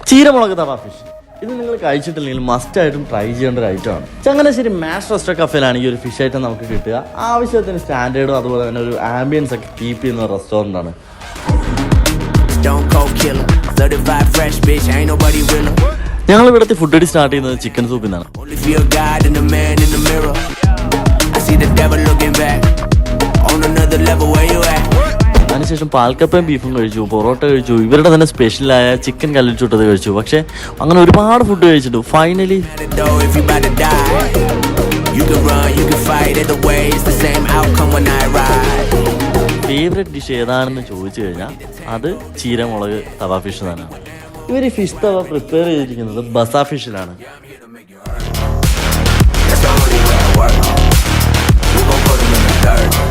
ചീരമുളക് തവ fish ഇത് നിങ്ങൾ കഴിച്ചിട്ടില്ലെങ്കിൽ മസ്റ്റായിട്ടും ട്രൈ ചെയ്യേണ്ട ഒരു ഐറ്റമാണ്. ചങ്ങനാശ്ശേരി മാഷ് റെസ്റ്റോറന്റ് കഫേയിലാണ് ഈ ഒരു ഫിഷ് ഐറ്റം നമുക്ക് കിട്ടുക. ആവശ്യത്തിന് സ്റ്റാൻഡേർഡും അതുപോലെ തന്നെ ഒരു ആംബിയൻസ് ഒക്കെ കീപ്പ് ചെയ്യുന്ന ഒരു റെസ്റ്റോറൻ്റ് ആണ്. ഞങ്ങൾ ഇവിടുത്തെ ഫുഡ് അടി സ്റ്റാർട്ട് ചെയ്യുന്നത് ചിക്കൻ സൂപ്പിൽ നിന്നാണ്. അതിനുശേഷം പാൽക്കപ്പയും ബീഫും കഴിച്ചു, പൊറോട്ട കഴിച്ചു, ഇവരുടെ തന്നെ സ്പെഷ്യലായ ചിക്കൻ കല്ലിച്ചുട്ടത് കഴിച്ചു. പക്ഷെ അങ്ങനെ ഒരുപാട് ഫുഡ് കഴിച്ചിട്ടു. ഫൈനലി ഫേവറേറ്റ് ഡിഷ് ഏതാണെന്ന് ചോദിച്ചു കഴിഞ്ഞാൽ അത് ചീരമുളക് തവ ഫിഷ് തന്നെയാണ്. ഇവർ ഈ ഫിഷ് തവ പ്രിപ്പയർ ചെയ്തിരിക്കുന്നത് ബസാ ഫിഷിലാണ്. That's the only way I work. We gon' put them in the dirt.